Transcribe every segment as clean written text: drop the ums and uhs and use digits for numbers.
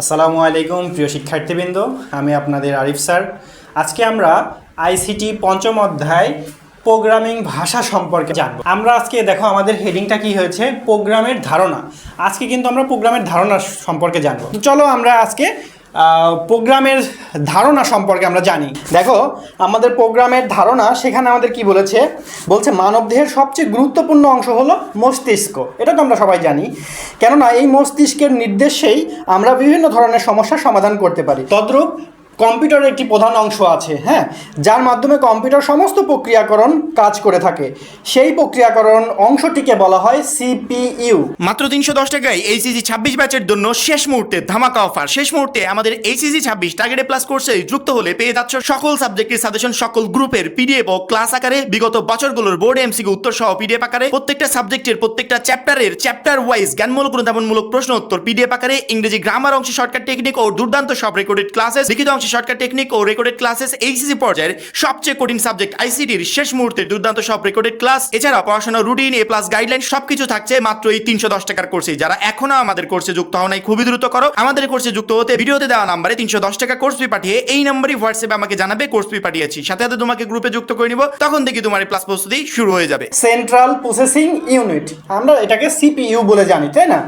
আসসালামু আলাইকুম প্রিয় শিক্ষার্থীবৃন্দ, আমি আপনাদের আরিফ স্যার। আজকে আমরা আইসিটি পঞ্চম অধ্যায় প্রোগ্রামিং ভাষা সম্পর্কে জানব। আমরা আজকে দেখো আমাদের হেডিংটা কি হয়েছে, প্রোগ্রামের ধারণা। আজকে কিন্তু আমরা প্রোগ্রামের ধারণা সম্পর্কে জানব। তো চলো আমরা আজকে প্রোগ্রামের ধারণা সম্পর্কে আমরা জানি। দেখো আমাদের প্রোগ্রামের ধারণা, সেখানে আমাদের কি বলছে মানবদেহের সবচেয়ে গুরুত্বপূর্ণ অংশ হলো মস্তিষ্ক। এটা তো আমরা সবাই জানি, কেননা এই মস্তিষ্কের নির্দেশেই আমরা বিভিন্ন ধরনের সমস্যার সমাধান করতে পারি। তদ্রূপ কম্পিউটারের একটি প্রধান অংশ আছে, যার মাধ্যমে কম্পিউটার সমস্ত প্রক্রিয়াকরণ কাজ করে থাকে। সেই প্রক্রিয়াকরণ অংশটিকে বলা হয় সিপিইউ। মাত্র 310 টাকায় এইচএসসি 26 ব্যাচের জন্য শেষ মুহূর্তে ধামাকা অফার। শেষ মুহূর্তে আমাদের এইচএসসি 26 টার্গেট প্লাস কোর্সে যুক্ত হলে পেয়ে যাচ্ছ সকল সাবজেক্টের সাজেশন, সকল গ্রুপের পিডিএফ ও ক্লাস আকারে, বিগত বছরগুলোর বোর্ড এমসিকিউ উত্তর সহ পিডিএফ আকারে, প্রত্যেকটা সাবজেক্টের প্রত্যেকটা চ্যাপ্টার ওয়াইজ জ্ঞানমূলক অনুধাবনমূলক প্রশ্ন উত্তর পিডিএফ আকারে, ইংরেজি গ্রামার অংশে শর্টকাট টেকনিক ও দুর্দান্ত সব রেকর্ডেড ক্লাসেস, লিখিত অংশে শর্টকাট টেকনিক ও রেকর্ডেড ক্লাসেস, এইচএসসি পর্যায়ের সবচেয়ে কঠিন সাবজেক্ট আইসিটির শেষ মুহূর্তে দুর্দান্ত সব রেকর্ডেড ক্লাস, এছাড়া পড়াশোনার রুটিন, এ প্লাস গাইডলাইন সবকিছু থাকছে মাত্র এই 310 টাকার কোর্সে। যারা এখনো আমাদের কোর্সে যুক্ত হও নাই, খুবই দ্রুত করো। আমাদের কোর্সে যুক্ত হতে ভিডিওতে দেওয়া নাম্বারে 310 টাকা কোর্স ফি পাঠিয়ে এই নাম্বারই হোয়াটসঅ্যাপে আমাকে জানাবে কোর্স ফি পাঠিয়েছি, সাথে সাথে তোমাকে গ্রুপে যুক্ত করে নিব। তখন দেখি তোমার এই প্লাস প্রস্তুতি শুরু হয়ে যাবে। সেন্ট্রাল প্রসেসিং ইউনিট, আমরা এটাকে সিপিইউ বলে জানি, তাই না?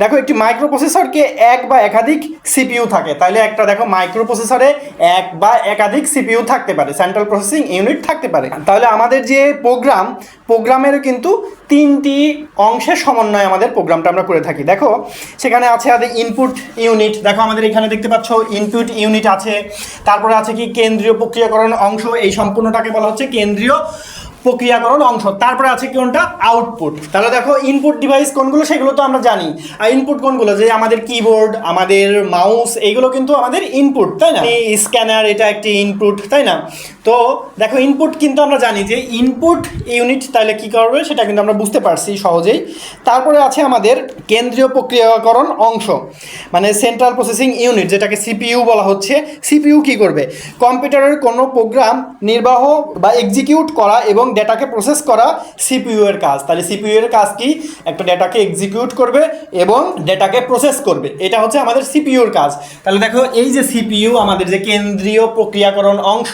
দেখো একটি মাইক্রো প্রসেসরকে এক বা একাধিক সিপিইউ থাকে, তাহলে একটা দেখো মাইক্রো প্রসেসরে এক বা একাধিক সিপিইউ থাকতে পারে, সেন্ট্রাল প্রসেসিং ইউনিট থাকতে পারে। তাহলে আমাদের যে প্রোগ্রামের কিন্তু তিনটি অংশের সমন্বয়ে আমাদের প্রোগ্রামটা আমরা করে থাকি। দেখো সেখানে আছে আমাদের ইনপুট ইউনিট, দেখো আমাদের এখানে দেখতে পাচ্ছ ইনপুট ইউনিট আছে। তারপরে আছে কি কেন্দ্রীয় প্রক্রিয়াকরণ অংশ, এই সম্পূর্ণটাকে বলা হচ্ছে কেন্দ্রীয় প্রক্রিয়াকরণ অংশ। তারপরে আছে কোনটা, আউটপুট। তাহলে দেখো ইনপুট ডিভাইস কোনগুলো সেগুলো তো আমরা জানি, আর ইনপুট কোনগুলো, যে আমাদের কিবোর্ড, আমাদের মাউস, এইগুলো কিন্তু আমাদের ইনপুট, তাই না? স্ক্যানার, এটা একটি ইনপুট, তাই না? তো দেখো ইনপুট কিন্তু আমরা জানি যে ইনপুট ইউনিট তাহলে কি করবে সেটা কিন্তু আমরা বুঝতে পারছি সহজেই। তারপরে আছে আমাদের কেন্দ্রীয় প্রক্রিয়াকরণ অংশ, মানে সেন্ট্রাল প্রসেসিং ইউনিট, যেটাকে সিপিইউ বলা হচ্ছে। সিপিইউ কি করবে, কম্পিউটারের কোনো প্রোগ্রাম নির্বাহ বা এক্সিকিউট করা এবং ডেটাকে প্রসেস করা সিপিইউ এর কাজ। তাহলে সিপিইউ এর কাজ কি, একটা ডেটাকে এক্সিকিউট করবে এবং ডেটাকে প্রসেস করবে, এটা হচ্ছে আমাদের সিপিইউ এর কাজ। তাহলে দেখো এই যে সিপিইউ, আমাদের যে কেন্দ্রীয় প্রক্রিয়াকরণ অংশ,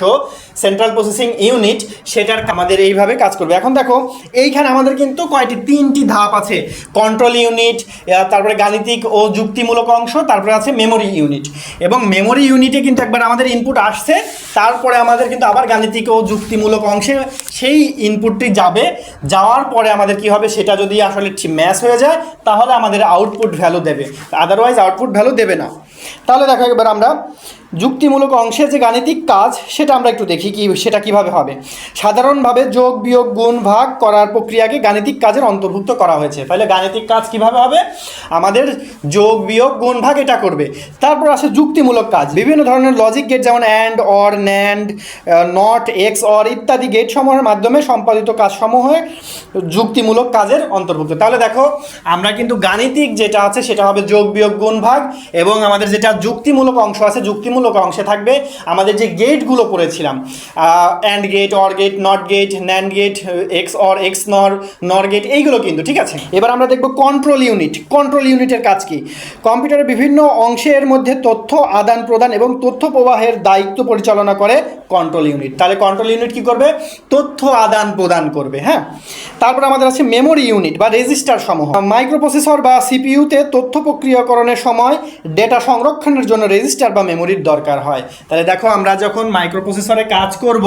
সেন্ট্রাল প্রসেসিং ইউনিট, সেটার আমাদের এইভাবে কাজ করবে। এখন দেখো এইখানে আমাদের কিন্তু তিনটি ধাপ আছে, কন্ট্রোল ইউনিট, তারপরে গাণিতিক ও যুক্তিমূলক অংশ, তারপরে আছে মেমোরি ইউনিট। এবং মেমোরি ইউনিটে কিন্তু একবার আমাদের ইনপুট আসছে, তারপরে আমাদের কিন্তু আবার গাণিতিক ও যুক্তিমূলক অংশে সেই ইনপুটটি যাবে, যাওয়ার পরে আমাদের কি হবে, সেটা যদি আসলে ম্যাচ হয়ে যায় তাহলে আমাদের আউটপুট ভ্যালু দেবে, আদারওয়াইজ আউটপুট ভ্যালু দেবে না। তাহলে দেখো এবার আমরা যুক্তিমূলক অংশের যে গাণিতিক কাজ সেটা আমরা একটু দেখি কি সেটা কিভাবে হবে। সাধারণভাবে যোগ বিয়োগ গুণ ভাগ করার প্রক্রিয়াকে গাণিতিক কাজের অন্তর্ভুক্ত করা হয়েছে। তাহলে গাণিতিক কাজ কিভাবে হবে, আমাদের যোগ বিয়োগ গুণ ভাগ এটা করবে। তারপর আসে যুক্তিমূলক কাজ, বিভিন্ন ধরনের লজিক গেট, যেমন and, or, NAND, not, x, or ইত্যাদি গেট সমূহের মাধ্যমে সম্পাদিত কাজসমূহ যুক্তিমূলক কাজের অন্তর্ভুক্ত। তাহলে দেখো আমরা কিন্তু গাণিতিক যেটা আছে সেটা হবে যোগ বিয়োগ গুণ ভাগ, এবং আমাদের যেটা যুক্তিমূলক অংশ আছে, যুক্তিমূলক অংশে থাকবে আমাদের যে গেটগুলো পড়েছিলাম, AND gate, OR gate, NOT gate, NAND gate, XOR, XNOR gate, এইগুলো কিন্তু ঠিক আছে। এবার আমরা দেখব কন্ট্রোল ইউনিট। কন্ট্রোল ইউনিটের কাজ কি, কম্পিউটারের বিভিন্ন অংশের মধ্যে তথ্য আদান প্রদান এবং তথ্য প্রবাহের দায়িত্ব পরিচালনা করে কন্ট্রোল ইউনিট। তাহলে কন্ট্রোল ইউনিট কি করবে, তথ্য আদান প্রদান করবে। তারপর আমাদের আছে মেমোরি ইউনিট বা রেজিস্টার সমূহ। মাইক্রোপ্রসেসর বা সিপিইউতে তথ্য প্রক্রিয়াকরণের সময় ডেটা সংরক্ষণের জন্য রেজিস্টার বা মেমোরির দরকার হয়। তাহলে দেখো আমরা যখন মাইক্রোপ্রসেসরে কাজ করব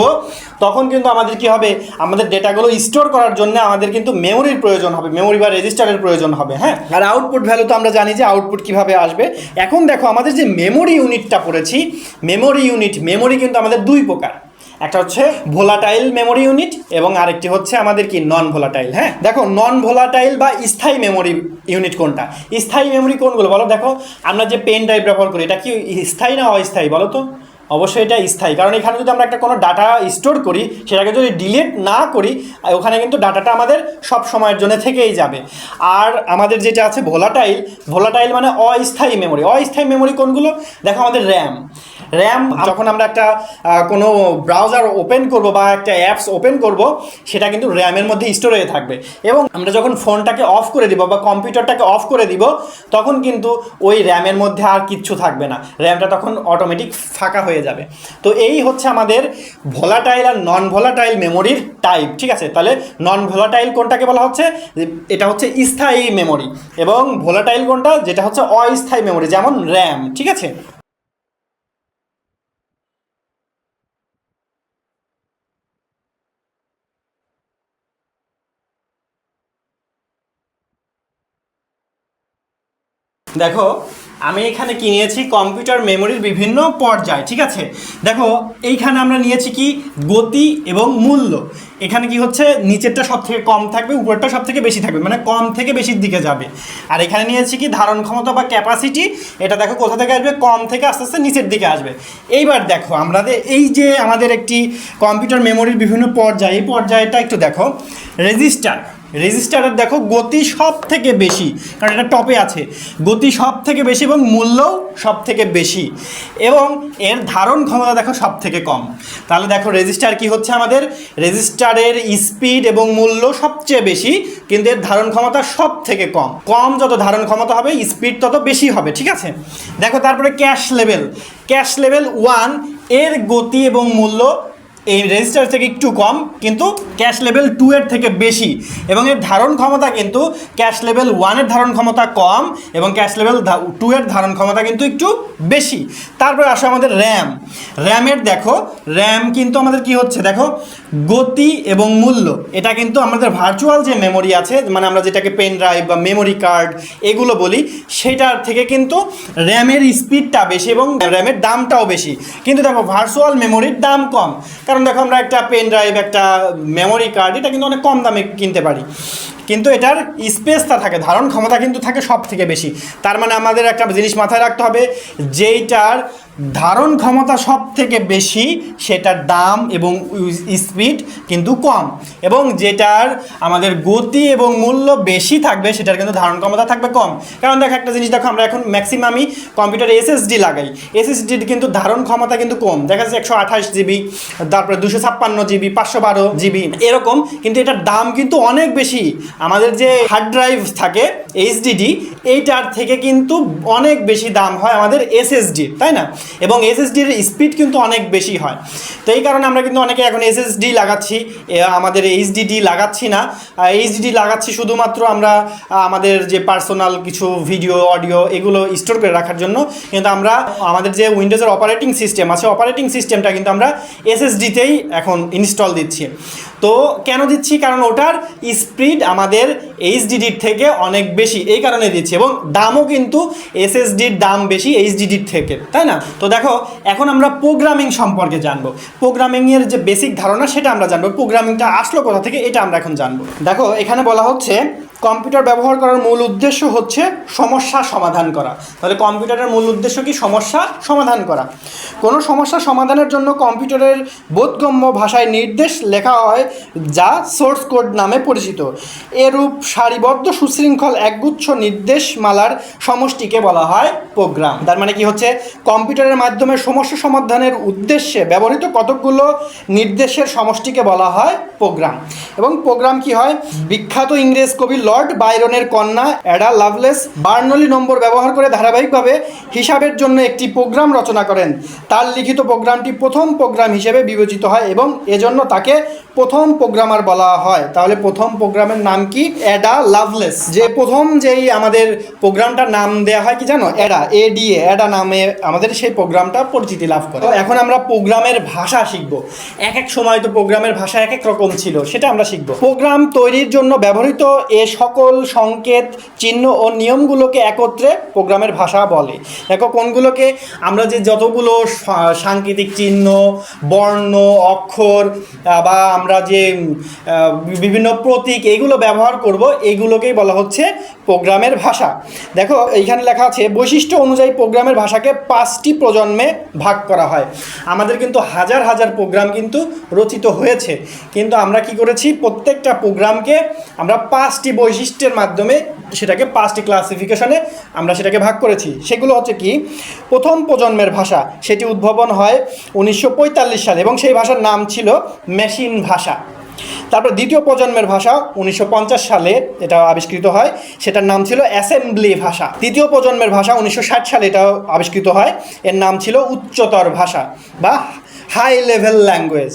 তখন কিন্তু আমাদের কি হবে, আমাদের ডেটাগুলো স্টোর করার জন্য আমাদের কিন্তু মেমোরির প্রয়োজন হবে, মেমোরি বা রেজিস্টারের প্রয়োজন হবে। আর আউটপুট ভ্যালু তো আমরা জানি যে আউটপুট কিভাবে আসবে। এখন দেখো আমাদের যে মেমোরি ইউনিটটা পড়েছি, মেমোরি কিন্তু আমাদের দুই প্রকার, একটা হচ্ছে ভোলাটাইল মেমোরি ইউনিট এবং আরেকটি হচ্ছে আমাদের কি নন ভোলাটাইল। দেখো নন ভোলাটাইল বা স্থায়ী মেমোরি ইউনিট কোনটা, স্থায়ী মেমোরি কোনগুলো বলো। দেখো আমরা যে পেন ড্রাইভ ব্যবহার করি এটা কি স্থায়ী না অস্থায়ী বলো তো, অবশ্যই এটা স্থায়ী, কারণ এখানে যদি আমরা একটা কোনো ডাটা স্টোর করি সেটাকে যদি ডিলিট না করি ওখানে কিন্তু ডাটাটা আমাদের সব সময়ের জন্য থেকেই যাবে। আর আমাদের যেটা আছে ভোলাটাইল, ভোলাটাইল মানে অস্থায়ী মেমোরি। অস্থায়ী মেমোরি কোনগুলো? দেখো আমাদের র্যাম যখন আমরা একটা কোনো ব্রাউজার ওপেন করব বা একটা অ্যাপস ওপেন করব সেটা কিন্তু র্যামের মধ্যে স্টোর হয়ে থাকবে, এবং আমরা যখন ফোনটাকে অফ করে দিব বা কম্পিউটারটাকে অফ করে দিব তখন কিন্তু ওই র্যামের মধ্যে আর কিচ্ছু থাকবে না, র্যামটা তখন অটোমেটিক ফাঁকা হয়ে যাবে। তো এই হচ্ছে আমাদের ভোলাটাইল আর নন ভোলাটাইল মেমোরির টাইপ, ঠিক আছে? তাহলে নন ভোলাটাইল কোনটাকে বলা হচ্ছে? এটা হচ্ছে স্থায়ী মেমোরি, এবং ভোলাটাইল কোনটা? যেটা হচ্ছে অস্থায়ী মেমোরি, যেমন র্যাম, ঠিক আছে? দেখো আমি এখানে কি নিয়েছি? কম্পিউটার মেমোরির বিভিন্ন পর্যায়, ঠিক আছে? দেখো এইখানে আমরা নিয়েছি কি? গতি এবং মূল্য। এখানে কি হচ্ছে? নিচেরটা সব থেকে কম থাকবে, উপরটা সব থেকে বেশি থাকবে, মানে কম থেকে বেশির দিকে যাবে। আর এখানে নিয়েছি কি? ধারণ ক্ষমতা বা ক্যাপাসিটি। এটা দেখো কোথা থেকে আসবে? কম থেকে আস্তে আস্তে নিচের দিকে আসবে। এইবার দেখো আমাদের এই যে আমাদের একটি কম্পিউটার মেমোরির বিভিন্ন পর্যায়, এই পর্যায়টা একটু দেখো। রেজিস্টারের দেখো গতি সব থেকে বেশি, কারণ এটা টপে আছে। গতি সব থেকে বেশি এবং মূল্যও সব থেকে বেশি, এবং এর ধারণ ক্ষমতা দেখো সব থেকে কম। তাহলে দেখো রেজিস্টার কি হচ্ছে আমাদের? রেজিস্টারের স্পিড এবং মূল্য সবচেয়ে বেশি, কিন্তু এর ধারণ ক্ষমতা সব থেকে কম। কম যত ধারণ ক্ষমতা হবে স্পিড তত বেশি হবে, ঠিক আছে? দেখো তারপরে ক্যাশ লেভেল 1, এর গতি এবং মূল্য এই রেজিস্টার থেকে একটু কম, কিন্তু ক্যাশ লেভেল 2 এর থেকে বেশি, এবং এর ধারণ ক্ষমতা কিন্তু ক্যাশ লেভেল 1 এর ধারণ ক্ষমতা কম এবং ক্যাশ লেভেল 2 এর ধারণ ক্ষমতা কিন্তু একটু বেশি। তারপরে আসে আমাদের র্যামের দেখো, র্যাম কিন্তু আমাদের কি হচ্ছে? দেখো গতি এবং মূল্য, এটা কিন্তু আমাদের ভার্চুয়াল যে মেমোরি আছে, মানে আমরা যেটাকে পেন ড্রাইভ বা মেমোরি কার্ড এগুলো বলি, সেটার থেকে কিন্তু র্যামের স্পিডটা বেশি এবং র্যামের দামটাও বেশি। কিন্তু দেখো ভার্চুয়াল মেমোরির দাম কম, কারণ দেখো আমরা একটা পেন ড্রাইভ, একটা মেমোরি কার্ড, এটা কিন্তু অনেক কম দামে কিনতে পারি, কিন্তু এটার স্পেসটা থাকে, ধারণ ক্ষমতা কিন্তু থাকে সব থেকে বেশি। তার মানে আমাদের একটা জিনিস মাথায় রাখতে হবে, যেইটার ধারণ ক্ষমতা সব থেকে বেশি সেটার দাম এবং স্পিড কিন্তু কম, এবং যেটার আমাদের গতি এবং মূল্য বেশি থাকবে সেটার কিন্তু ধারণ ক্ষমতা থাকবে কম। কারণ দেখো একটা জিনিস দেখো, আমরা এখন ম্যাক্সিমামই কম্পিউটারে এসএসডি লাগাই, এসএসডির কিন্তু ধারণ ক্ষমতা কিন্তু কম, দেখা যাচ্ছে 128 জিবি, তারপরে 256 জিবি, 512 জিবি এরকম, কিন্তু এটার দাম কিন্তু অনেক বেশি। আমাদের যে হার্ড ড্রাইভ থাকে এইচডিডি, এইটার থেকে কিন্তু অনেক বেশি দাম হয় আমাদের এসএসডি, তাই না? এবং এসএসডির স্পিড কিন্তু অনেক বেশি হয়। তো এই কারণে আমরা কিন্তু অনেকে এখন এসএসডি লাগাচ্ছি, আমাদের এইচডিডি লাগাচ্ছি না। এইচডিডি লাগাচ্ছি শুধুমাত্র আমরা আমাদের যে পার্সোনাল কিছু ভিডিও, অডিও এগুলো স্টোর করে রাখার জন্য, কিন্তু আমরা আমাদের যে উইন্ডোজের অপারেটিং সিস্টেম আছে, অপারেটিং সিস্টেমটা কিন্তু আমরা এসএসডিতেই এখন ইনস্টল দিচ্ছি। তো কেন দিচ্ছি? কারণ ওটার স্পিড আমাদের এইচডিডির থেকে অনেক বেশি, এই কারণে দিচ্ছি, এবং দামও কিন্তু এসএসডির দাম বেশি এইচডিডির থেকে, তাই না? তো দেখো এখন আমরা প্রোগ্রামিং সম্পর্কে জানবো, প্রোগ্রামিংয়ের যে বেসিক ধারণা সেটা আমরা জানবো, প্রোগ্রামিংটা আসলো কোথা থেকে এটা আমরা এখন জানবো। দেখো এখানে বলা হচ্ছে কম্পিউটার ব্যবহার করার মূল উদ্দেশ্য হচ্ছে সমস্যা সমাধান করা। তাহলে কম্পিউটারের মূল উদ্দেশ্য কি? সমস্যা সমাধান করা। কোনো সমস্যা সমাধানের জন্য কম্পিউটারের বোধগম্য ভাষায় নির্দেশ লেখা হয়, যা সোর্স কোড নামে পরিচিত। এরূপ সারিবদ্ধ সুশৃঙ্খল একগুচ্ছ নির্দেশমালার সমষ্টিকে বলা হয় প্রোগ্রাম। তার মানে কি হচ্ছে? কম্পিউটারের মাধ্যমে সমস্যা সমাধানের উদ্দেশ্যে ব্যবহৃত কতকগুলো নির্দেশের সমষ্টিকে বলা হয় প্রোগ্রাম। এবং প্রোগ্রাম কি হয়? বিখ্যাত ইংরেজ কবি লর্ড বাইরনের কন্যা অ্যাডা লাভলেস বার্নলি নম্বর ব্যবহার করে ধারাবাহিকভাবে হিসাবের জন্য একটি প্রোগ্রাম রচনা করেন। তার লিখিত প্রোগ্রামটি প্রথম প্রোগ্রাম হিসেবে বিবেচিত হয় এবং এজন্য তাকে প্রথম প্রোগ্রামার বলা হয়। তাহলে প্রথম প্রোগ্রামের নাম কি? Ada Lovelace. যে প্রথম যেই আমাদের প্রোগ্রামটার নাম দেওয়া হয় কি জানো? ADA, অ্যাডা নামে আমাদের সেই প্রোগ্রামটা পরিচিতি লাভ করে। তো এখন আমরা প্রোগ্রামের ভাষা শিখব। এক এক সময় তো প্রোগ্রামের ভাষা এক এক রকম ছিল, সেটা আমরা শিখব। প্রোগ্রাম তৈরির জন্য ব্যবহৃত এ সকল সংকেত চিহ্ন ও নিয়মগুলোকে একত্রে প্রোগ্রামের ভাষা বলে। দেখো কোনগুলোকে আমরা যে যতগুলো সাংকেতিক চিহ্ন, বর্ণ, অক্ষর বা আমরা যে বিভিন্ন প্রতীক এইগুলো ব্যবহার করব, এইগুলোকেই বলা হচ্ছে প্রোগ্রামের ভাষা। দেখো এইখানে লেখা আছে বৈশিষ্ট্য অনুযায়ী প্রোগ্রামের ভাষাকে 5টি প্রজন্মে ভাগ করা হয়। আমাদের কিন্তু হাজার হাজার প্রোগ্রাম কিন্তু রচিত হয়েছে, কিন্তু আমরা কি করেছি, প্রত্যেকটা প্রোগ্রামকে আমরা 5টি বৈশিষ্ট্যের মাধ্যমে সেটাকে 5টি ক্লাসিফিকেশনে আমরা সেটাকে ভাগ করেছি। সেগুলো হচ্ছে কি, প্রথম প্রজন্মের ভাষা, সেটি উদ্ভাবন হয় 1945 সালে এবং সেই ভাষার নাম ছিল মেশিন ভাষা। তারপর দ্বিতীয় প্রজন্মের ভাষা 1950 সালে এটা আবিষ্কৃত হয়, সেটার নাম ছিল অ্যাসেম্বলি ভাষা। তৃতীয় প্রজন্মের ভাষা 1960 সালে এটাও আবিষ্কৃত হয়, এর নাম ছিল উচ্চতর ভাষা বা হাই লেভেল ল্যাঙ্গুয়েজ।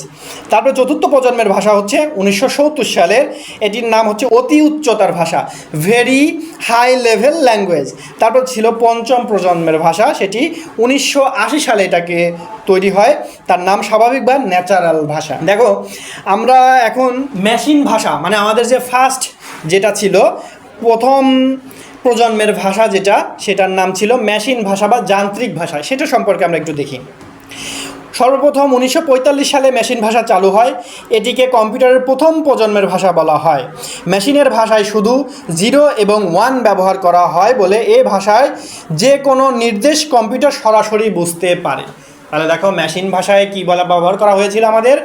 তারপরে চতুর্থ প্রজন্মের ভাষা হচ্ছে 1970 সালের, এটির নাম হচ্ছে অতি উচ্চতর ভাষা, ভেরি হাই লেভেল ল্যাঙ্গুয়েজ। তারপর ছিল পঞ্চম প্রজন্মের ভাষা, সেটি 1980 সালে এটাকে তৈরি হয়, তার নাম স্বাভাবিক বা ন্যাচারাল ভাষা। দেখো আমরা এখন মেশিন ভাষা মানে আমাদের যে ফার্স্ট যেটা ছিল প্রথম প্রজন্মের ভাষা যেটা, সেটার নাম ছিল মেশিন ভাষা বা যান্ত্রিক ভাষা, সেটা সম্পর্কে আমরা একটু দেখি। সর্বপ্রথম 1945 সালে মেশিন ভাষা চালু হয়, এটিকে কম্পিউটারের প্রথম প্রজন্মের ভাষা বলা হয়। মেশিনের ভাষায় শুধু 0 এবং 1 ব্যবহার করা হয় বলে এ ভাষায় যে কোনো নির্দেশ কম্পিউটার সরাসরি বুঝতে পারে। তাহলে দেখো মেশিন ভাষায় কী ব্যবহার করা হয়েছিল আমাদের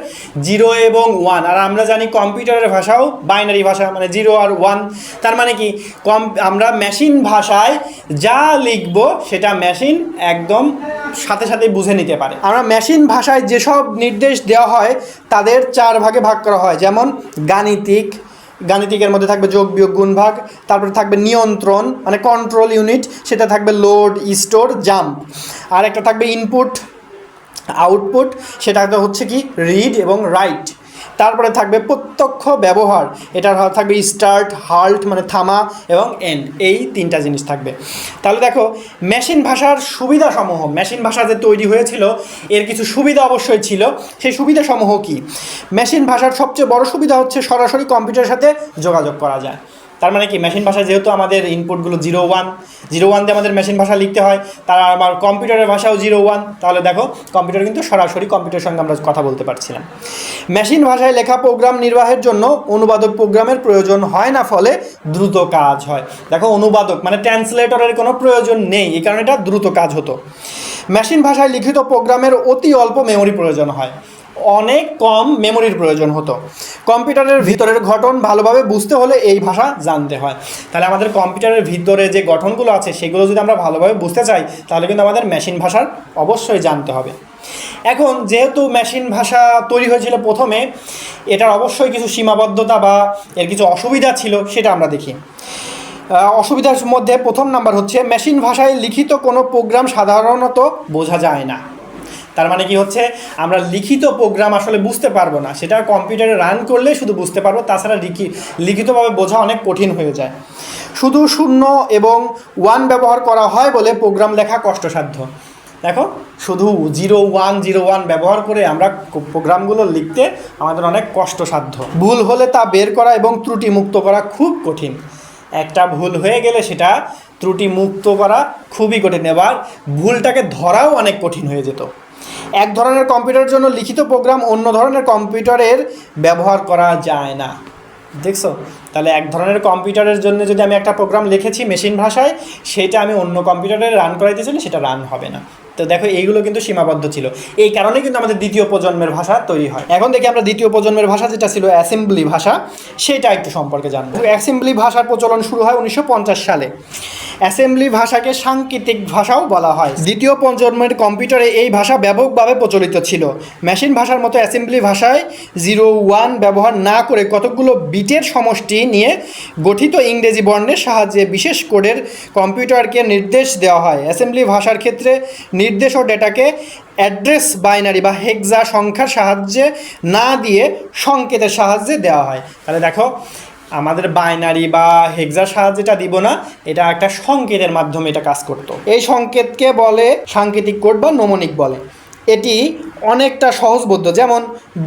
0 এবং 1, আর আমরা জানি কম্পিউটারের ভাষাও বাইনারি ভাষা মানে 0 আর 1। তার মানে কি আমরা মেশিন ভাষায় যা লিখব সেটা মেশিন একদম সাথে সাথে বুঝে নিতে পারে। আমরা মেশিন ভাষায় যেসব নির্দেশ দেওয়া হয় তাদের 4 ভাগে ভাগ করা হয়, যেমন গাণিতিকের মধ্যে থাকবে যোগ বিয়োগ গুণ ভাগ, তারপরে থাকবে নিয়ন্ত্রণ মানে কন্ট্রোল ইউনিট, সেটা থাকবে লোড, স্টোর, জাম্প। আর একটা থাকবে ইনপুট আউটপুট, সেটা হচ্ছে কি রিড এবং রাইট। তারপরে থাকবে প্রত্যক্ষ ব্যবহার, এটা থাকবে স্টার্ট, হাল্ট মানে থামা এবং এন্ড, এই 3টা জিনিস থাকবে। তাহলে দেখো মেশিন ভাষার সুবিধাসমূহ, মেশিন ভাষা যে তৈরি হয়েছিল এর কিছু সুবিধা অবশ্যই ছিল, সেই সুবিধাসমূহ কি? মেশিন ভাষার সবচেয়ে বড় সুবিধা হচ্ছে সরাসরি কম্পিউটারের সাথে যোগাযোগ করা যায়। তার মানে কি মেশিন ভাষায় যেহেতু আমাদের ইনপুটগুলো 0 1 দিয়ে আমাদের মেশিন ভাষা লিখতে হয়, তার আবার কম্পিউটারের ভাষাও 0 1, তাহলে দেখো কম্পিউটার কিন্তু সরাসরি কম্পিউটারের সঙ্গে আমরা কথা বলতে পারছিলাম। মেশিন ভাষায় লেখা প্রোগ্রাম নির্বাহের জন্য অনুবাদক প্রোগ্রামের প্রয়োজন হয় না, ফলে দ্রুত কাজ হয়। দেখো অনুবাদক মানে ট্রান্সলেটরের কোনো প্রয়োজন নেই, এই কারণে এটা দ্রুত কাজ হতো। মেশিন ভাষায় লিখিত প্রোগ্রামের অতি অল্প মেমোরি প্রয়োজন হয়, অনেক কম মেমোরির প্রয়োজন হতো। কম্পিউটারের ভিতরের গঠন ভালোভাবে বুঝতে হলে এই ভাষা জানতে হয়। তাহলে আমাদের কম্পিউটারের ভিতরে যে গঠনগুলো আছে সেগুলো যদি আমরা ভালোভাবে বুঝতে চাই তাহলে কিন্তু আমাদের মেশিন ভাষার অবশ্যই জানতে হবে। এখন যেহেতু মেশিন ভাষা তৈরি হয়েছিল প্রথমে, এটার অবশ্যই কিছু সীমাবদ্ধতা বা এর কিছু অসুবিধা ছিল, সেটা আমরা দেখি। অসুবিধার মধ্যে প্রথম নাম্বার হচ্ছে মেশিন ভাষায় লিখিত কোনো প্রোগ্রাম সাধারণত বোঝা যায় না। তার মানে কি হচ্ছে, আমরা লিখিত প্রোগ্রাম আসলে বুঝতে পারবো না, সেটা কম্পিউটারে রান করলে শুধু বুঝতে পারবো, তাছাড়া লিখিতভাবে বোঝা অনেক কঠিন হয়ে যায়। শুধু 0 এবং 1 ব্যবহার করা হয় বলে প্রোগ্রাম লেখা কষ্টসাধ্য। দেখো শুধু 0 1 ব্যবহার করে আমরা প্রোগ্রামগুলো লিখতে আমাদের অনেক কষ্টসাধ্য। ভুল হলে তা বের করা এবং ত্রুটি মুক্ত করা খুব কঠিন। একটা ভুল হয়ে গেলে সেটা ত্রুটি মুক্ত করা খুবই কঠিন, এবার ভুলটাকে ধরাও অনেক কঠিন হয়ে যেত। এক ধরনের কম্পিউটারের জন্য লিখিত প্রোগ্রাম অন্য ধরনের কম্পিউটারের ব্যবহার করা যায় না। দেখছো, তাহলে এক ধরনের কম্পিউটারের জন্য যদি আমি একটা প্রোগ্রাম লিখেছি মেশিন ভাষায়, সেটা আমি অন্য কম্পিউটারে রান করাইতে চাইলে সেটা রান হবে না। তো দেখো এইগুলো কিন্তু সীমাবদ্ধ ছিল, এই কারণেই কিন্তু আমাদের দ্বিতীয় প্রজন্মের ভাষা তৈরি হয়। এখন দেখি আমরা দ্বিতীয় প্রজন্মের ভাষা যেটা ছিল অ্যাসেম্বলি ভাষা, সেটা একটু সম্পর্কে জানবো। অ্যাসেম্বলি ভাষার প্রচলন শুরু হয় 1950 সালে। অ্যাসেম্বলি ভাষাকে সাংকেতিক ভাষাও বলা হয়। দ্বিতীয় প্রজন্মের কম্পিউটারে এই ভাষা ব্যাপকভাবে প্রচলিত ছিল। মেশিন ভাষার মতো অ্যাসেম্বলি ভাষায় 0 1 ব্যবহার না করে কতকগুলো বিটের সমষ্টি নিয়ে গঠিত ইংরেজি বর্ণের সাহায্যে বিশেষ কোডের কম্পিউটারকে নির্দেশ দেওয়া হয়। অ্যাসেম্বলি ভাষার ক্ষেত্রে নির্দেশ ও ডেটাকে অ্যাড্রেস বাইনারি বা হেক্সা সংখ্যার সাহায্যে না দিয়ে সংকেতের সাহায্যে দেওয়া হয়। তাহলে দেখো আমাদের বাইনারি বা হেক্সার সাহায্যেটা দিব না, এটা একটা সংকেতের মাধ্যমে এটা কাজ করতো। এই সংকেতকে বলে সাংকেতিক কোড বা নোমনিক বলে। এটি অনেকটা সহজবোধ্য। যেমন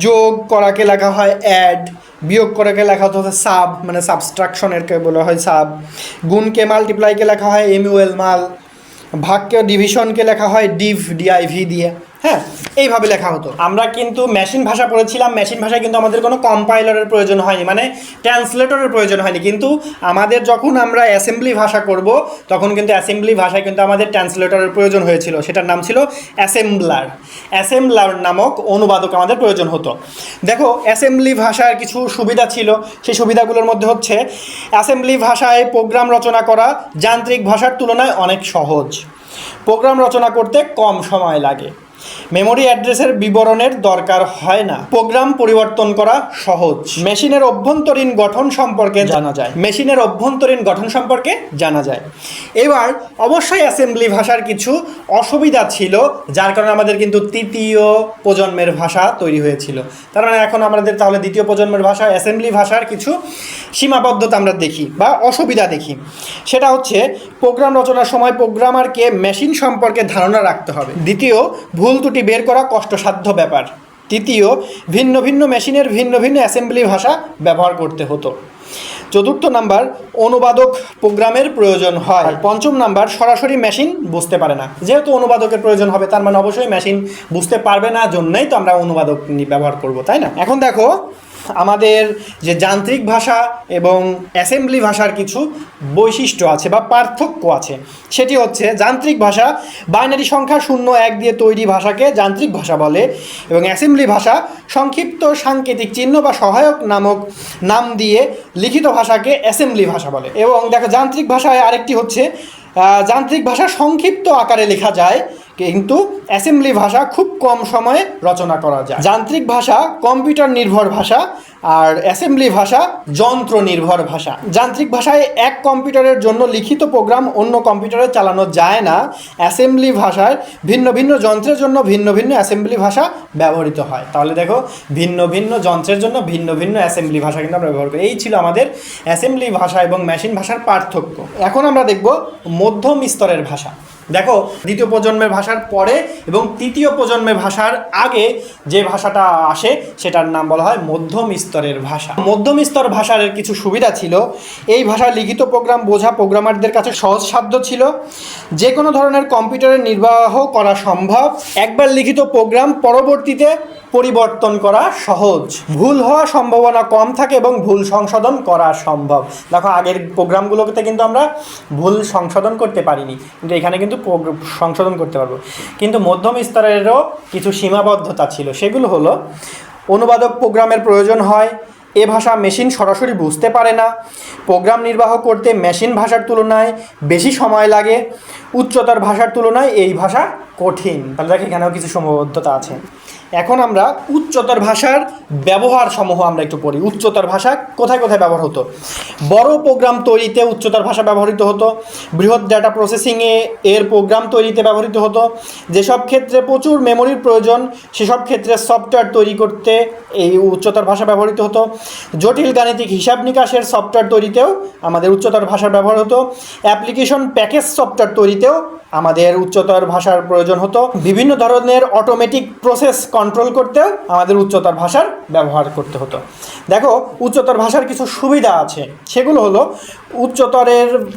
যোগ করাকে লেখা হয় অ্যাড, বিয়োগ করাকে লেখা হচ্ছে সাব, মানে সাবস্ট্রাকশনেরকে বলা হয় সাব, গুণকে মাল্টিপ্লাইকে লেখা হয় এমইউএল মাল, ভাগকে ডিভিশনকে লেখা হয় ডিআইভি দিয়ে। হ্যাঁ, এইভাবে লেখা হতো। আমরা কিন্তু মেশিন ভাষা পড়েছিলাম, মেশিন ভাষায় কিন্তু আমাদের কোনো কম্পাইলারের প্রয়োজন হয়নি, মানে ট্রান্সলেটরের প্রয়োজন হয়নি। কিন্তু আমাদের যখন আমরা অ্যাসেম্বলি ভাষা করব তখন কিন্তু অ্যাসেম্বলি ভাষায় কিন্তু আমাদের ট্রান্সলেটরের প্রয়োজন হয়েছিল, সেটার নাম ছিল অ্যাসেম্বলার নামক অনুবাদক আমাদের প্রয়োজন হতো। দেখো অ্যাসেম্বলি ভাষার কিছু সুবিধা ছিল, সেই সুবিধাগুলোর মধ্যে হচ্ছে অ্যাসেম্বলি ভাষায় প্রোগ্রাম রচনা করা যান্ত্রিক ভাষার তুলনায় অনেক সহজ, প্রোগ্রাম রচনা করতে কম সময় লাগে, মেমোরি অ্যাড্রেসের বিবরণের দরকার হয় না, প্রোগ্রাম পরিবর্তন করা সহজ, মেশিনের অভ্যন্তরীণ গঠন সম্পর্কে জানা যায়। এবার অবশ্যই অ্যাসেম্বলি ভাষার কিছু অসুবিধা ছিল, যার কারণে আমাদের কিন্তু তৃতীয় প্রজন্মের ভাষা তৈরি হয়েছিল। তার মানে এখন আমাদের তাহলে দ্বিতীয় প্রজন্মের ভাষা অ্যাসেম্বলি ভাষার কিছু সীমাবদ্ধতা আমরা দেখি বা অসুবিধা দেখি। সেটা হচ্ছে প্রোগ্রাম রচনার সময় প্রোগ্রামারকে মেশিন সম্পর্কে ধারণা রাখতে হবে। দ্বিতীয়, ভুল ত্রুটি বের করা কষ্টসাধ্য ব্যাপার। তৃতীয়, ভিন্ন ভিন্ন মেশিনের ভিন্ন ভিন্ন অ্যাসেম্বলি ভাষা ব্যবহার করতে হতো। চতুর্থ নাম্বার, অনুবাদক প্রোগ্রামের প্রয়োজন হয়। আর পঞ্চম নাম্বার, সরাসরি মেশিন বুঝতে পারে না। যেহেতু অনুবাদকের প্রয়োজন হবে তার মানে অবশ্যই মেশিন বুঝতে পারবে না, জন্যই তো আমরা অনুবাদক ব্যবহার করব, তাই না? এখন দেখো আমাদের যে যান্ত্রিক ভাষা এবং অ্যাসেম্বলি ভাষার কিছু বৈশিষ্ট্য আছে বা পার্থক্য আছে। সেটি হচ্ছে যান্ত্রিক ভাষা বাইনারি সংখ্যা 0-1 দিয়ে তৈরি ভাষাকে যান্ত্রিক ভাষা বলে, এবং অ্যাসেম্বলি ভাষা সংক্ষিপ্ত সাংকেতিক চিহ্ন বা সহায়ক নাম দিয়ে লিখিত ভাষাকে অ্যাসেম্বলি ভাষা বলে। এবং দেখো যান্ত্রিক ভাষায় আরেকটি হচ্ছে যান্ত্রিক ভাষা সংক্ষিপ্ত আকারে লেখা যায়, কিন্তু অ্যাসেম্বলি ভাষা খুব কম সময়ে রচনা করা যায়। যান্ত্রিক ভাষা কম্পিউটার নির্ভর ভাষা আর অ্যাসেম্বলি ভাষা যন্ত্র নির্ভর ভাষা। যান্ত্রিক ভাষায় এক কম্পিউটারের জন্য লিখিত প্রোগ্রাম অন্য কম্পিউটারে চালানো যায় না। অ্যাসেম্বলি ভাষায় ভিন্ন ভিন্ন যন্ত্রের জন্য ভিন্ন ভিন্ন অ্যাসেম্বলি ভাষা ব্যবহৃত হয়। তাহলে দেখো ভিন্ন ভিন্ন যন্ত্রের জন্য ভিন্ন ভিন্ন অ্যাসেম্বলি ভাষা কিন্তু আমরা ব্যবহার করি। এই ছিল আমাদের অ্যাসেম্বলি ভাষা এবং মেশিন ভাষার পার্থক্য। এখন আমরা দেখব মধ্যম স্তরের ভাষা। দেখো দ্বিতীয় প্রজন্মের ভাষার পরে এবং তৃতীয় প্রজন্মের ভাষার আগে যে ভাষাটা আসে সেটার নাম বলা হয় মধ্যম স্তরের ভাষা। মধ্যম স্তর ভাষার কিছু সুবিধা ছিল। এই ভাষার লিখিত প্রোগ্রাম বোঝা প্রোগ্রামারদের কাছে সহজসাধ্য ছিল। যে কোনো ধরনের কম্পিউটারে নির্বাহ করা সম্ভব। একবার লিখিত প্রোগ্রাম পরবর্তীতে পরিবর্তন করা সহজ। ভুল হওয়ার সম্ভাবনা কম থাকে এবং ভুল সংশোধন করা সম্ভব। দেখো আগের প্রোগ্রামগুলোতে কিন্তু আমরা ভুল সংশোধন করতে পারিনি, কিন্তু এখানে কিন্তু সংশোধন করতে পারবো। কিন্তু মধ্যম স্তরেরও কিছু সীমাবদ্ধতা ছিল। সেগুলো হলো অনুবাদক প্রোগ্রামের প্রয়োজন হয়, এ ভাষা মেশিন সরাসরি বুঝতে পারে না, প্রোগ্রাম নির্বাহ করতে মেশিন ভাষার তুলনায় বেশি সময় লাগে, উচ্চতর ভাষার তুলনায় এই ভাষা কঠিন। তাহলে দেখ এখানেও কিছু সীমাবদ্ধতা আছে। এখন আমরা উচ্চতর ভাষার ব্যবহার সমূহ আমরা একটু পড়ি। উচ্চতর ভাষা কোথায় কোথায় ব্যবহার হতো? বড় প্রোগ্রাম তৈরিতে উচ্চতর ভাষা ব্যবহৃত হতো। বৃহৎ ডেটা প্রসেসিংয়ে এর প্রোগ্রাম তৈরিতে ব্যবহৃত হতো। যেসব ক্ষেত্রে প্রচুর মেমোরির প্রয়োজন সেসব ক্ষেত্রে সফটওয়্যার তৈরি করতে এই উচ্চতর ভাষা ব্যবহৃত হতো। জটিল গাণিতিক হিসাব নিকাশের সফটওয়্যার তৈরিতেও আমাদের উচ্চতর ভাষার ব্যবহার হতো। অ্যাপ্লিকেশন প্যাকেজ সফটওয়্যার তৈরিতেও আমাদের উচ্চতর ভাষার প্রয়োজন হতো। বিভিন্ন ধরনের অটোমেটিক প্রসেস কন্ট্রোল করতেও আমাদের উচ্চতর ভাষার ব্যবহার করতে হতো। দেখো উচ্চতর ভাষার কিছু সুবিধা আছে। সেগুলো হলো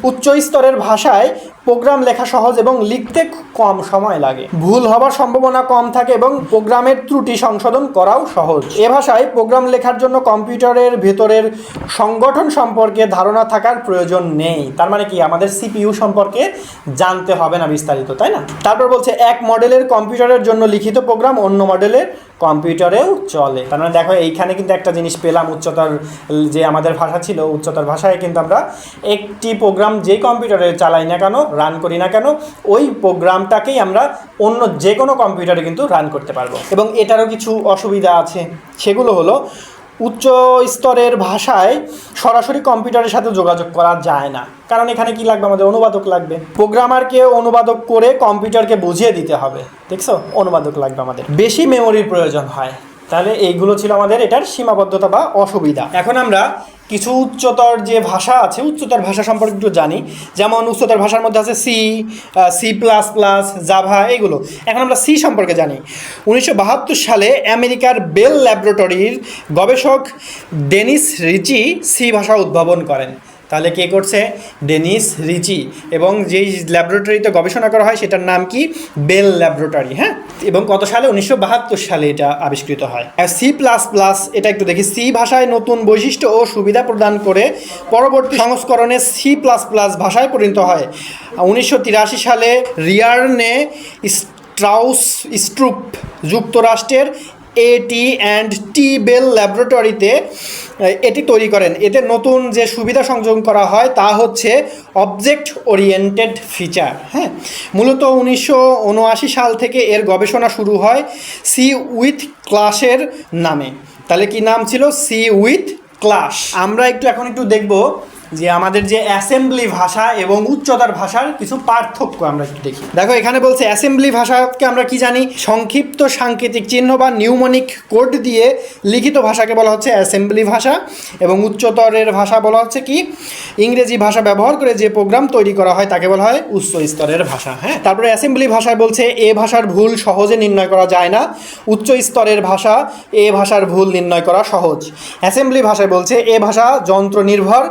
উচ্চ স্তরের ভাষায় প্রোগ্রাম লেখা সহজ এবং লিখতে কম সময় লাগে। ভুল হবার সম্ভাবনা কম থাকে এবং প্রোগ্রামের ত্রুটি সংশোধন করাও সহজ। এ ভাষায় প্রোগ্রাম লেখার জন্য কম্পিউটারের ভেতরের সংগঠন সম্পর্কে ধারণা থাকার প্রয়োজন নেই। তার মানে কি আমাদের সিপিইউ সম্পর্কে জানতে হবে না বিস্তারিত, তাই না? তারপর বলছে এক মডেলের কম্পিউটারের জন্য লিখিত প্রোগ্রাম অন্য মডেলের কম্পিউটারেও চলে। তার মানে দেখো এইখানে কিন্তু একটা জিনিস পেলাম, উচ্চতর যে আমাদের ভাষা ছিল উচ্চতর ভাষায় কিন্তু আমরা একটি প্রোগ্রাম যে কম্পিউটারে চালাই না কেন, রান করি না কেন, ওই প্রোগ্রামটাকেই আমরা অন্য যে কোনো কম্পিউটারে কিন্তু রান করতে পারবো। এবং এটারও কিছু অসুবিধা আছে। সেগুলো হলো উচ্চ স্তরের ভাষায় সরাসরি কম্পিউটারের সাথে যোগাযোগ করা যায় না, কারণ এখানে কি লাগবে? আমাদের অনুবাদক লাগবে। প্রোগ্রামারকে অনুবাদক করে কম্পিউটারকে বুঝিয়ে দিতে হবে। দেখছো, অনুবাদক লাগবে আমাদের। বেশি মেমোরির প্রয়োজন হয়। তাহলে এইগুলো ছিল আমাদের এটার সীমাবদ্ধতা বা অসুবিধা। এখন আমরা কিছু উচ্চতর যে ভাষা আছে, উচ্চতর ভাষা সম্পর্কে একটু জানি। যেমন উচ্চতর ভাষার মধ্যে আছে C++, জাভা, এগুলো। এখন আমরা সি সম্পর্কে জানি। 1972 সালে আমেরিকার বেল ল্যাবরেটরির গবেষক ডেনিস রিচি সি ভাষা উদ্ভাবন করেন। তাহলে কে করছে? Dennis Ritchie. এবং যেই ল্যাবরেটরিতে গবেষণা করা হয় সেটার নাম কি? Bell laboratory. হ্যাঁ, এবং কত সালে? 1972 সালে এটা আবিষ্কৃত হয়। C++, এটা একটু দেখি। সি ভাষায় নতুন বৈশিষ্ট্য ও সুবিধা প্রদান করে পরবর্তী সংস্করণে C++ ভাষায় পরিণত হয়। 1983 সালে রিয়ার্নে স্ট্রুপ যুক্তরাষ্ট্রের AT&T বেল ল্যাবরেটরিতে এটি তৈরি করেন। এতে নতুন যে সুবিধা সংযোজন করা হয় তা হচ্ছে অবজেক্ট ওরিয়েন্টেড ফিচার। হ্যাঁ, মূলত 1979 সাল থেকে এর গবেষণা শুরু হয় সি উইথ ক্লাসের নামে। তাহলে কি নাম ছিল? C with class. আমরা এখন একটু দেখব যে আমাদের যে অ্যাসেম্বলি ভাষা এবং উচ্চতর ভাষার কিছু পার্থক্য আমরা একটু দেখি। দেখো এখানে বলছে অ্যাসেম্বলি ভাষাকে আমরা কি জানি? সংক্ষিপ্ত সাংকেতিক চিহ্ন বা নিউমনিক কোড দিয়ে লিখিত ভাষাকে বলা হচ্ছে অ্যাসেম্বলি ভাষা। এবং উচ্চতরের ভাষা বলা হচ্ছে কি? ইংরেজি ভাষা ব্যবহার করে যে প্রোগ্রাম তৈরি করা হয় তাকে বলা হয় উচ্চ স্তরের ভাষা। হ্যাঁ, তারপরে অ্যাসেম্বলি ভাষায় বলছে এ ভাষার ভুল সহজে নির্ণয় করা যায় না। উচ্চ স্তরের ভাষা এ ভাষার ভুল নির্ণয় করা সহজ। অ্যাসেম্বলি ভাষায় বলছে এ ভাষা যন্ত্র নির্ভর।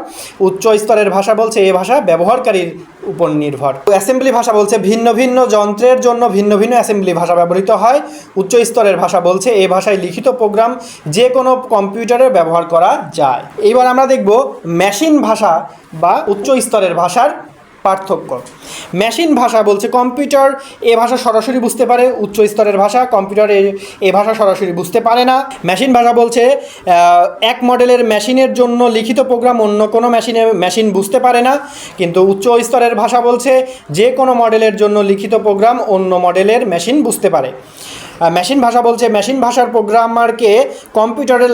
উচ্চ স্তরের ভাষা বলছে এ ভাষা ব্যবহারকারীর উপর নির্ভর। অ্যাসেম্বলি ভাষা বলছে ভিন্ন ভিন্ন যন্ত্রের জন্য ভিন্ন ভিন্ন অ্যাসেম্বলি ভাষা ব্যবহৃত হয়। উচ্চ স্তরের ভাষা বলছে এই ভাষায় লিখিত প্রোগ্রাম যে কোনো কম্পিউটারে ব্যবহার করা যায়। এইবার আমরা দেখব মেশিন ভাষা বা উচ্চ স্তরের ভাষার পার্থক্য। মেশিন ভাষা বলছে কম্পিউটার এ ভাষা সরাসরি বুঝতে পারে। উচ্চ স্তরের ভাষা কম্পিউটার এ ভাষা সরাসরি বুঝতে পারে না। মেশিন ভাষা বলছে এক মডেলের মেশিনের জন্য লিখিত প্রোগ্রাম অন্য কোনো মেশিন বুঝতে পারে না। কিন্তু উচ্চ স্তরের ভাষা বলছে যে কোনো মডেলের জন্য লিখিত প্রোগ্রাম অন্য মডেলের মেশিন বুঝতে পারে। মেশিন ভাষা বলছে মেশিন ভাষার প্রোগ্রামারকে কম্পিউটারের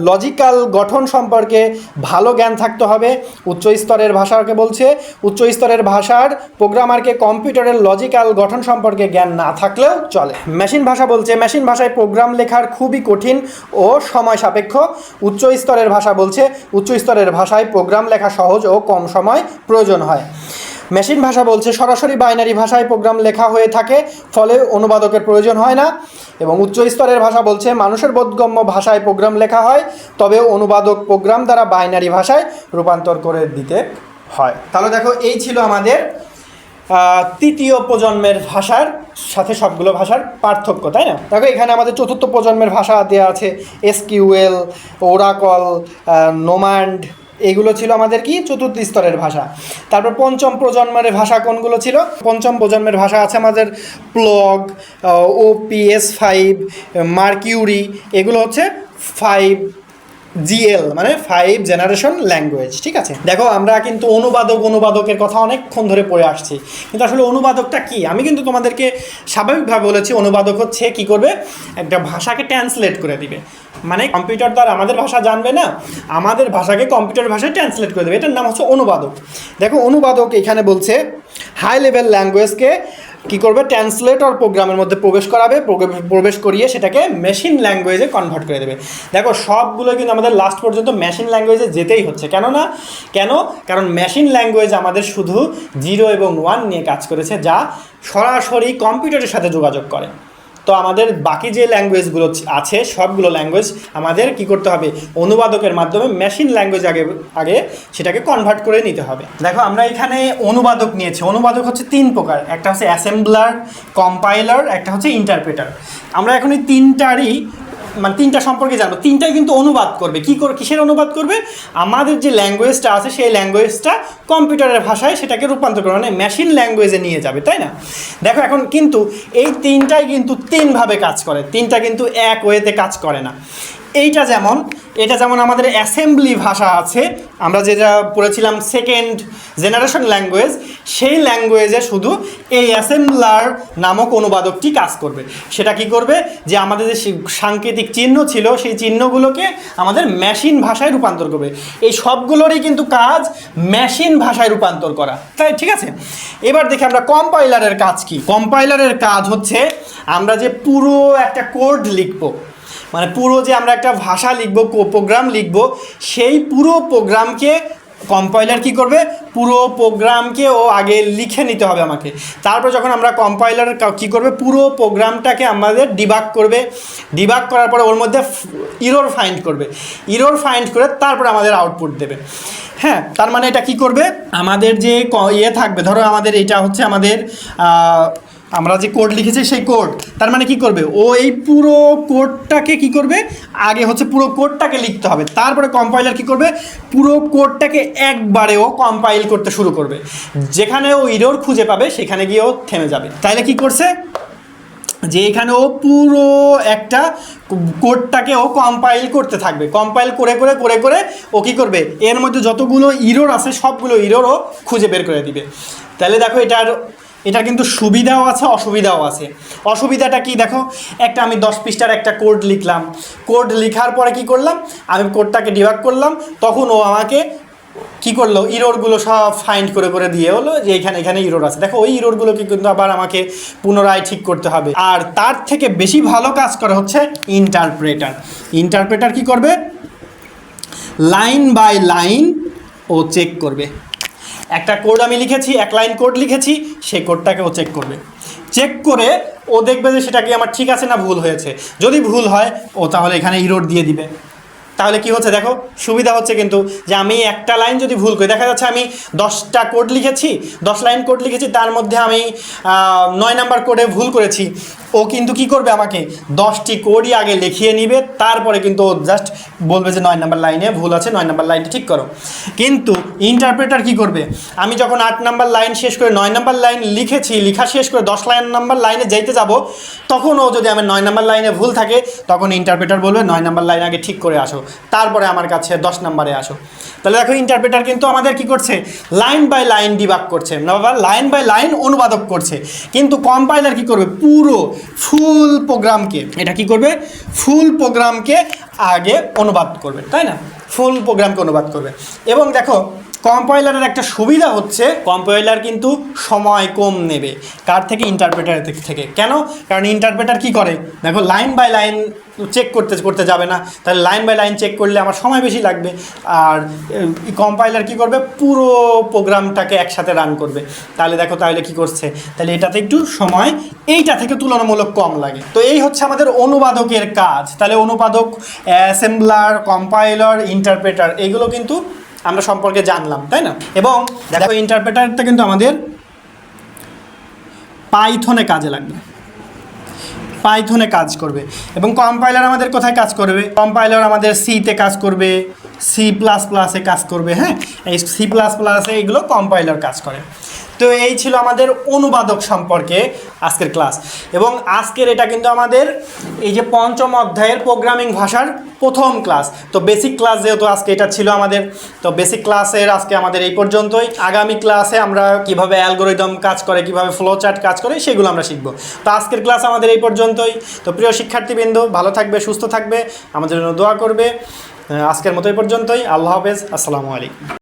লজিক্যাল গঠন সম্পর্কে ভালো জ্ঞান থাকতে হবে। উচ্চ স্তরের ভাষাকে বলছে উচ্চ স্তরের ভাষার প্রোগ্রামারকে কম্পিউটারের লজিক্যাল গঠন সম্পর্কে জ্ঞান না থাকলেও চলে। মেশিন ভাষা বলছে মেশিন ভাষায় প্রোগ্রাম লেখার খুবই কঠিন ও সময় সাপেক্ষ। উচ্চ স্তরের ভাষা বলছে উচ্চ স্তরের ভাষায় প্রোগ্রাম লেখা সহজ ও কম সময় প্রয়োজন হয়। মেশিন ভাষা বলছে সরাসরি বাইনারি ভাষায় প্রোগ্রাম লেখা হয়ে থাকে, ফলে অনুবাদকের প্রয়োজন হয় না। এবং উচ্চ স্তরের ভাষা বলছে মানুষের বোধগম্য ভাষায় প্রোগ্রাম লেখা হয়, তবে অনুবাদক প্রোগ্রাম দ্বারা বাইনারি ভাষায় রূপান্তর করে দিতে হয়। তাহলে দেখো এই ছিল আমাদের তৃতীয় প্রজন্মের ভাষার সাথে সবগুলো ভাষার পার্থক্য, তাই না? দেখো এখানে আমাদের চতুর্থ প্রজন্মের ভাষা দেওয়া আছে। SQL, ওরাকল, নোম্যান্ড, এগুলো ছিল আমাদের কি? চতুর্থ স্তরের ভাষা। তারপর পঞ্চম প্রজন্মের ভাষা কোনগুলো ছিল? পঞ্চম প্রজন্মের ভাষা আছে আমাদের প্লগ, OPS5, মার্কিউরি, এগুলো হচ্ছে 5GL মানে 5 জেনারেশন ল্যাঙ্গুয়েজ। ঠিক আছে, দেখো আমরা কিন্তু অনুবাদকের কথা অনেকক্ষণ ধরে পড়ে আসছি, কিন্তু আসলে অনুবাদকটা কি? আমি কিন্তু তোমাদেরকে স্বাভাবিকভাবে বলেছি অনুবাদক হচ্ছে কি করবে? একটা ভাষাকে ট্রান্সলেট করে দিবে। মানে কম্পিউটার দ্বারা আমাদের ভাষা জানবে না, আমাদের ভাষাকে কম্পিউটার ভাষায় ট্রান্সলেট করে দেবে, এটার নাম হচ্ছে অনুবাদক। দেখো অনুবাদক এখানে বলছে হাই লেভেল ল্যাঙ্গুয়েজকে কী করবে? ট্রান্সলেটর প্রোগ্রামের মধ্যে প্রবেশ করিয়ে সেটাকে মেশিন ল্যাঙ্গুয়েজে কনভার্ট করে দেবে। দেখো সবগুলো কিন্তু আমাদের লাস্ট পর্যন্ত মেশিন ল্যাঙ্গুয়েজে যেতেই হচ্ছে। কারণ মেশিন ল্যাঙ্গুয়েজ আমাদের শুধু 0 এবং 1 নিয়ে কাজ করেছে, যা সরাসরি কম্পিউটারের সাথে যোগাযোগ করে। তো আমাদের বাকি যে ল্যাঙ্গুয়েজগুলো আছে সবগুলো ল্যাঙ্গুয়েজ আমাদের কি করতে হবে? অনুবাদকের মাধ্যমে মেশিন ল্যাঙ্গুয়েজ আগে সেটাকে কনভার্ট করে নিতে হবে। দেখো আমরা এখানে অনুবাদক নিয়েছি। অনুবাদক হচ্ছে 3 প্রকার, একটা হচ্ছে অ্যাসেম্বলার, কম্পাইলার, একটা হচ্ছে ইন্টারপ্রেটার। আমরা এখন এই তিনটা সম্পর্কে জানবো। তিনটাই কিন্তু অনুবাদ করবে। কিসের অনুবাদ করবে? আমাদের যে ল্যাঙ্গুয়েজটা আছে সেই ল্যাঙ্গুয়েজটা কম্পিউটারের ভাষায় সেটাকে রূপান্তর করে, মানে মেশিন ল্যাঙ্গুয়েজে নিয়ে যাবে, তাই না? দেখো এখন কিন্তু এই তিনটাই কিন্তু 3 ভাবে কাজ করে, তিনটা কিন্তু এক ওয়েতে কাজ করে না। এটা যেমন আমাদের অ্যাসেম্বলি ভাষা আছে, আমরা যেটা পড়েছিলাম সেকেন্ড জেনারেশন ল্যাঙ্গুয়েজ, সেই ল্যাঙ্গুয়েজে শুধু এই অ্যাসেম্বলার নামক অনুবাদকটি কাজ করবে। সেটা কি করবে? যে আমাদের যে সাংকেতিক চিহ্ন ছিল সেই চিহ্নগুলোকে আমাদের মেশিন ভাষায় রূপান্তর করবে। এই সবগুলোরই কিন্তু কাজ মেশিন ভাষায় রূপান্তর করা, তাই ঠিক আছে? এবার দেখি আমরা কম্পাইলারের কাজ কি। কম্পাইলারের কাজ হচ্ছে আমরা যে পুরো একটা কোড লিখবো, মানে পুরো যে আমরা একটা ভাষা লিখবো, প্রোগ্রাম লিখবো, সেই পুরো প্রোগ্রামকে কম্পাইলার কি করবে, পুরো প্রোগ্রামকে ও আগে লিখে নিতে হবে আমাকে। তারপর যখন আমরা কম্পাইলার কি করবে, পুরো প্রোগ্রামটাকে আমাদের ডিবাগ করবে, ডিবাগ করার পরে ওর মধ্যে ইরর ফাইন্ড করবে, ইরর ফাইন্ড করে তারপর আমাদের আউটপুট দেবে। হ্যাঁ, তার মানে এটা কি করবে, আমাদের যে থাকবে, ধরো আমাদের এটা হচ্ছে আমাদের আমরা যে কোড লিখেছি সেই কোড, তার মানে কি করবে, ও এই পুরো কোডটাকে কি করবে, আগে হচ্ছে পুরো কোডটাকে লিখতে হবে, তারপরে কম্পাইলার কি করবে, পুরো কোডটাকে একবারে ও কম্পাইল করতে শুরু করবে। যেখানে ও ইরর খুঁজে পাবে সেখানে গিয়ে ও থেমে যাবে। তাইলে কি করছে, যে এখানে ও পুরো একটা কোডটাকে ও কম্পাইল করতে থাকবে, কম্পাইল করে করে করে করে ও কী করবে, এর মধ্যে যতগুলো ইরর আছে সবগুলো ইরর ও খুঁজে বের করে দিবে। তাহলে দেখো এটা কিন্তু সুবিধাও আছে অসুবিধাও আছে। অসুবিধাটা কি দেখো, একটা আমি 10 পৃষ্ঠার একটা কোড লিখলাম, কোড লেখার পরে কি করলাম, আমি কোডটাকে ডিবাগ করলাম, তখন ও আমাকে কি করলো, ইররগুলো সব ফাইন্ড করে করে দিয়ে হলো যে এখানে ইরর আছে। দেখো ওই ইররগুলোকে কিন্তু আবার আমাকে পুনরায় ঠিক করতে হবে। আর তার থেকে বেশি ভালো কাজ করে হচ্ছে ইন্টারপ্রেটার। ইন্টারপ্রেটার কি করবে, লাইন বাই লাইন ও চেক করবে। একটা কোড আমি লিখেছি, এক লাইন কোড লিখেছি, সেই কোডটাকে ও চেক করবে, চেক করে ও দেখবে যে সেটা কি আমার ঠিক আছে না ভুল হয়েছে। যদি ভুল হয় ও তাহলে এখানে ইরর দিয়ে দিবে। তাহলে কি হচ্ছে দেখো, সুবিধা হচ্ছে কিন্তু যে আমি একটা লাইন যদি ভুল করি, দেখা যাচ্ছে আমি 10টা কোড লিখেছি, 10 লাইন কোড লিখেছি, তার মধ্যে আমি 9 নাম্বার কোডে ভুল করেছি, ও কিন্তু কি করবে, আমাকে 10টি কোডই আগে লিখিয়ে নিবে, তারপরে কিন্তু ও জাস্ট বলবে যে 9 নাম্বার লাইনে ভুল আছে, 9 নাম্বার লাইনটি ঠিক করো। কিন্তু ইন্টারপ্রেটার কি করবে, আমি যখন 8 নাম্বার লাইন শেষ করে 9 নাম্বার লাইন লিখেছি, লেখা শেষ করে 10 নাম্বার লাইনে যাইতে যাব, তখন ও যদি আমার 9 নাম্বার লাইনে ভুল থাকে, তখন ইন্টারপ্রেটার বলবে 9 নাম্বার লাইন আগে ঠিক করে আসো, তারপরে আমার কাছে 10 নাম্বারে আসো। তাহলে দেখো ইন্টারপ্রেটার কিন্তু আমাদের কি করছে, লাইন বাই লাইন ডিবাগ করছে, বা লাইন বাই লাইন অনুবাদক করছে। কিন্তু কম্পাইলার কি করবে, পুরো ফুল প্রোগ্রামকে, এটা কি করবে, ফুল প্রোগ্রামকে আগে অনুবাদ করবে, তাই না, ফুল প্রোগ্রামকে অনুবাদ করবে। এবং দেখো কম্পাইলারের একটা সুবিধা হচ্ছে, কম্পাইলার কিন্তু সময় কম নেবে কার থেকে, ইন্টারপ্রেটারের থেকে। কেন, কারণ ইন্টারপ্রেটার কি করে, দেখো লাইন বাই লাইন চেক করতে করতে যাবে না, তাহলে লাইন বাই লাইন চেক করলে আমার সময় বেশি লাগবে। আর কম্পাইলার কি করবে, পুরো প্রোগ্রামটাকে একসাথে রান করবে। তাহলে দেখো তাহলে কি করছে, তাহলে এটাতে একটু সময় এইটা থেকে তুলনামূলক কম লাগে। তো এই হচ্ছে আমাদের অনুবাদকের কাজ। তাহলে অনুবাদক, অ্যাসেম্বলার, কম্পাইলার, ইন্টারপ্রেটার, এইগুলো কিন্তু আমরা সম্পর্কে জানলাম, তাই না। এবং দেখো ইন্টারপ্রেটারটা কিন্তু আমাদের পাইথনে কাজে লাগবে, পাইথনে কাজ করবে। এবং কম্পাইলার আমাদের কোথায় কাজ করবে, কম্পাইলার আমাদের সিতে কাজ করবে, C++-এ কাজ করবে। হ্যাঁ, এই C++-এ এগুলো কম্পাইলার কাজ করে। তো এই ছিল আমাদের অনুবাদক সম্পর্কে আজকের ক্লাস। এবং আজকের এটা কিন্তু আমাদের এই যে 5ম অধ্যায়ের প্রোগ্রামিং ভাষার প্রথম ক্লাস। তো বেসিক ক্লাস যেহেতু আজকে এটা ছিল আমাদের, তো বেসিক ক্লাসের আজকে আমাদের এই পর্যন্তই। আগামী ক্লাসে আমরা কিভাবে অ্যালগোরিদম কাজ করে, কিভাবে ফ্লো চার্ট কাজ করে, সেগুলো আমরা শিখব। তো আজকের ক্লাস আমাদের এই পর্যন্তই। তো প্রিয় শিক্ষার্থীবৃন্দ, ভালো থাকবে, সুস্থ থাকবে, আমাদের জন্য দোয়া করবে। আজকের মতো এই পর্যন্তই। আল্লাহ হাফেজ, আসসালামু আলাইকুম।